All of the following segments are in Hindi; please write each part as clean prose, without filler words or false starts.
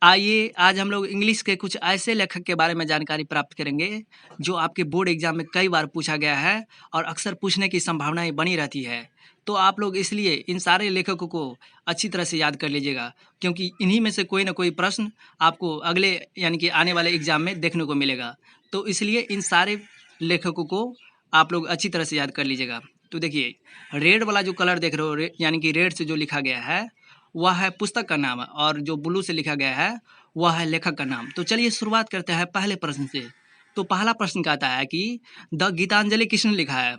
आइए आज हम लोग इंग्लिश के कुछ ऐसे लेखक के बारे में जानकारी प्राप्त करेंगे जो आपके बोर्ड एग्जाम में कई बार पूछा गया है और अक्सर पूछने की संभावनाएं बनी रहती है। तो आप लोग इसलिए इन सारे लेखकों को अच्छी तरह से याद कर लीजिएगा, क्योंकि इन्हीं में से कोई ना कोई प्रश्न आपको अगले यानी कि आने वाले एग्जाम में देखने को मिलेगा। तो इसलिए इन सारे लेखकों को आप लोग अच्छी तरह से याद कर लीजिएगा। तो देखिए, रेड वाला जो कलर देख रहे हो, यानी कि रेड से जो लिखा गया है वह है पुस्तक का नाम, और जो ब्लू से लिखा गया है वह है लेखक का नाम। तो चलिए शुरुआत करते हैं पहले प्रश्न से। तो पहला प्रश्न कहता है कि द गीतांजलि किसने लिखा है।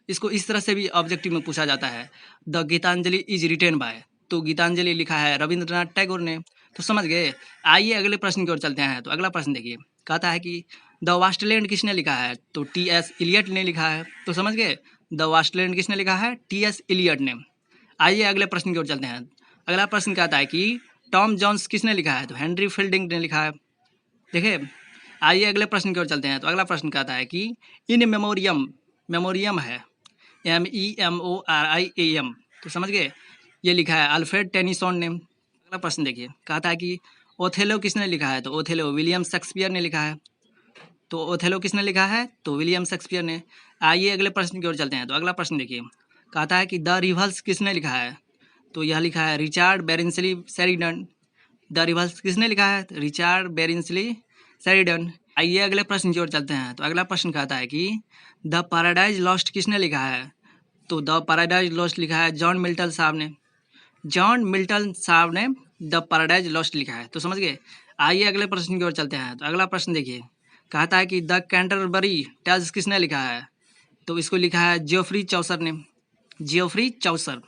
इसको इस तरह से भी ऑब्जेक्टिव में पूछा जाता है, the Gitanjali is written by. तो गीतांजलि लिखा है रविंद्रनाथ टैगोर ने। तो समझ गए। आइए अगले प्रश्न की ओर चलते हैं। तो अगला प्रश्न देखिए, कहता है कि द वास्टलैंड किसने लिखा है। तो टी.एस. इलियट ने लिखा है। तो समझ गए, द वास्टलैंड किसने लिखा है, टी.एस. इलियट ने। आइए अगले प्रश्न की ओर चलते हैं। अगला प्रश्न कहता है कि टॉम जोन्स किसने लिखा है। तो हेनरी फील्डिंग ने लिखा है। देखिए, आइए अगले प्रश्न की ओर चलते हैं। तो अगला प्रश्न कहता है कि इन मेमोरियम, मेमोरियम है MEMORIAM। तो समझ गए, ये लिखा है अल्फ्रेड टेनिसन ने। अगला प्रश्न देखिए, कहता है कि ओथेलो किसने लिखा है। तो ओथेलो विलियम शेक्सपियर ने लिखा है। तो ओथेलो किसने लिखा है, तो विलियम शेक्सपियर ने। आइए अगले प्रश्न की ओर चलते हैं। तो अगला प्रश्न देखिए, कहता है कि द रिवल्स किसने लिखा है। तो यह लिखा है रिचार्ड बेरिंसली शेरिडन। द रिवल्स किसने लिखा है, रिचार्ड बेरिंसली शेरिडन। आइए अगले प्रश्न की ओर चलते हैं। तो अगला प्रश्न कहता है कि द पैराडाइज लॉस्ट किसने लिखा है। तो द पैराडाइज लॉस्ट लिखा है जॉन मिल्टन साहब ने। जॉन मिल्टन साहब ने द पैराडाइज लॉस्ट लिखा है। तो समझ गए। आइए अगले प्रश्न की ओर चलते हैं। तो अगला प्रश्न देखिए, कहता है कि द कैंटरबरी टेल्स किसने लिखा है। तो इसको लिखा है जियोफ्री चौसर ने, जियोफ्री चौसर।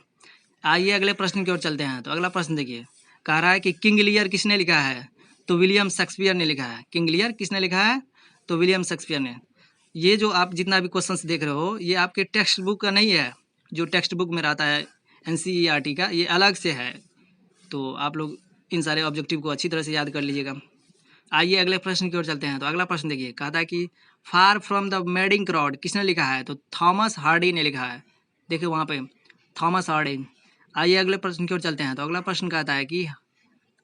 आइए अगले प्रश्न की ओर चलते हैं। तो अगला प्रश्न देखिए, कह रहा है कि किंग लियर किसने लिखा है। तो विलियम शेक्सपियर ने लिखा है। किंग लियर किसने लिखा है, तो विलियम शेक्सपियर ने। ये जो आप जितना भी क्वेश्चंस देख रहे हो, ये आपके टेक्स्ट बुक का नहीं है। जो टेक्स्ट बुक में रहता है NCERT का, ये अलग से है। तो आप लोग इन सारे ऑब्जेक्टिव को अच्छी तरह से याद कर लीजिएगा। आइए अगले प्रश्न की ओर चलते हैं। तो अगला प्रश्न देखिए, कहता है कि far from the madding crowd किसने लिखा है। तो थॉमस हार्डी ने लिखा है। देखिए वहाँ पे थॉमस हार्डी। आइए अगले प्रश्न की ओर चलते हैं। तो अगला प्रश्न कहता है कि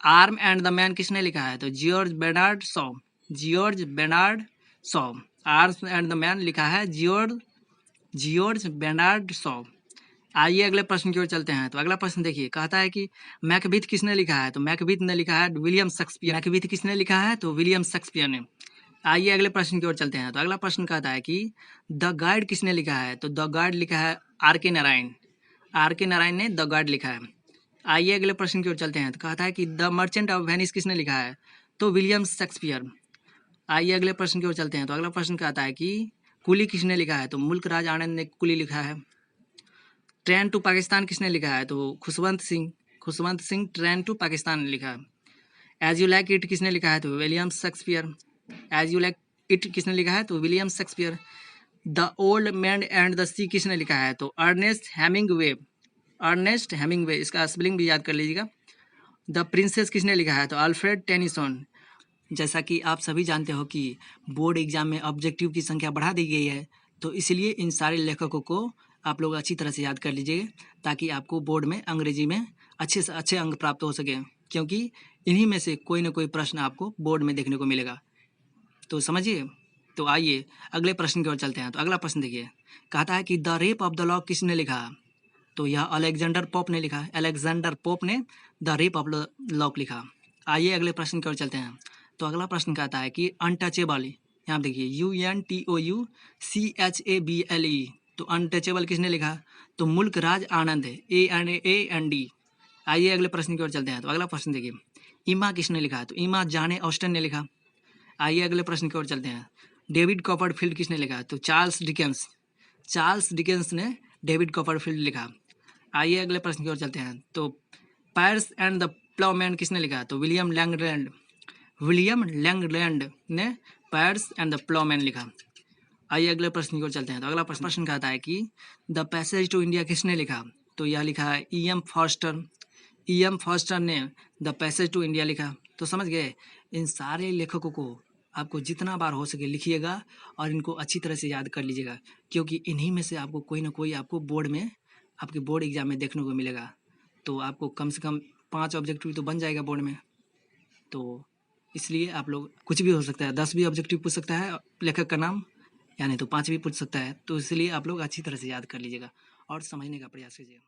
आर्म एंड द मैन किसने लिखा है। तो George Bernard Shaw, George Bernard Shaw. Arm and the man लिखा है जॉर्ज, जॉर्ज बेनार्ड शॉ। आइए अगले प्रश्न की ओर चलते हैं। तो अगला प्रश्न देखिए, कहता है कि मैकबीथ किसने लिखा है। तो मैकबीथ ने लिखा है विलियम शेक्सपियर। मैकबीथ किसने लिखा है, तो विलियम शेक्सपियर ने। आइए अगले प्रश्न की ओर चलते हैं। तो अगला प्रश्न कहता है कि द गाइड किसने लिखा है। तो द गाइड लिखा है R.K. नारायण। R.K. नारायण ने द गाइड लिखा है। आइए अगले प्रश्न की ओर चलते हैं। तो कहता है कि द मर्चेंट ऑफ वेनिस किसने लिखा है। तो विलियम शेक्सपियर। आइए अगले प्रश्न की ओर चलते हैं। तो अगला प्रश्न कहता है कि कुली किसने लिखा है। तो मुल्क राज आनंद ने कुली लिखा है। ट्रेन टू पाकिस्तान किसने लिखा है। तो खुशवंत सिंह, खुशवंत सिंह ट्रेन टू पाकिस्तान ने लिखा है। एज यू लाइक इट किसने लिखा है। तो William Shakespeare. As you like it किसने लिखा है, तो William Shakespeare. The old man and the sea किसने लिखा है। तो अर्नेस्ट हेमिंगवे, अर्नेस्ट हेमिंगवे। इसका स्पेलिंग भी याद कर लीजिएगा। द प्रिंसेस किसने लिखा है। तो अल्फ्रेड टेनिसन। जैसा कि आप सभी जानते हो कि बोर्ड एग्जाम में ऑब्जेक्टिव की संख्या बढ़ा दी गई है, तो इसलिए इन सारे लेखकों को आप लोग अच्छी तरह से याद कर लीजिए, ताकि आपको बोर्ड में अंग्रेजी में अच्छे से अच्छे अंक प्राप्त हो सके, क्योंकि इन्हीं में से कोई ना कोई प्रश्न आपको बोर्ड में देखने को मिलेगा। तो समझिए। तो आइए अगले प्रश्न की ओर चलते हैं। तो अगला प्रश्न देखिए, कहता है कि the rape of the lock किसने लिखा। तो यह अलेक्जेंडर पोप ने लिखा है। अलेक्जेंडर पोप ने the rape of the lock लिखा। आइए अगले प्रश्न की ओर चलते हैं। तो अगला प्रश्न कहता है कि अनटचेबल, यहाँ देखिए UNTOUCHABLE। तो अनटचेबल किसने लिखा, तो मुल्क राज आनंद है, AND। आइए अगले प्रश्न की ओर चलते हैं। तो अगला प्रश्न देखिए, ईमा किसने लिखा। तो ईमा जाने ऑस्टन ने लिखा। आइए अगले प्रश्न की ओर चलते हैं। डेविड कॉपरफील्ड किसने लिखा। तो चार्ल्स डिकेंस, चार्ल्स डिकेंस ने डेविड कॉपरफील्ड लिखा। आइए अगले प्रश्न की ओर चलते हैं। तो पायर्स एंड द प्लाउमैन किसने लिखा। तो विलियम लैंगलैंड, विलियम लैंगलैंड ने पायर्स एंड द प्लाउमैन लिखा। आइए अगले प्रश्न की ओर चलते हैं। तो अगला प्रश्न कहता है कि द पैसेज टू इंडिया किसने लिखा। तो यह लिखा है EM फॉस्टर, EM फॉस्टर ने द पैसेज टू इंडिया लिखा। तो समझ गए। इन सारे लेखकों को आपको जितना बार हो सके लिखिएगा और इनको अच्छी तरह से याद कर लीजिएगा, क्योंकि इन्हीं में से आपको कोई ना कोई आपको बोर्ड में, आपके बोर्ड एग्जाम में देखने को मिलेगा। तो आपको कम से कम 5 ऑब्जेक्टिव तो बन जाएगा बोर्ड में। तो इसलिए आप लोग कुछ भी हो सकता है, 10 भी ऑब्जेक्टिव पूछ सकता है लेखक का नाम, या नहीं तो 5 भी पूछ सकता है। तो इसलिए आप लोग अच्छी तरह से याद कर लीजिएगा और समझने का प्रयास कीजिएगा।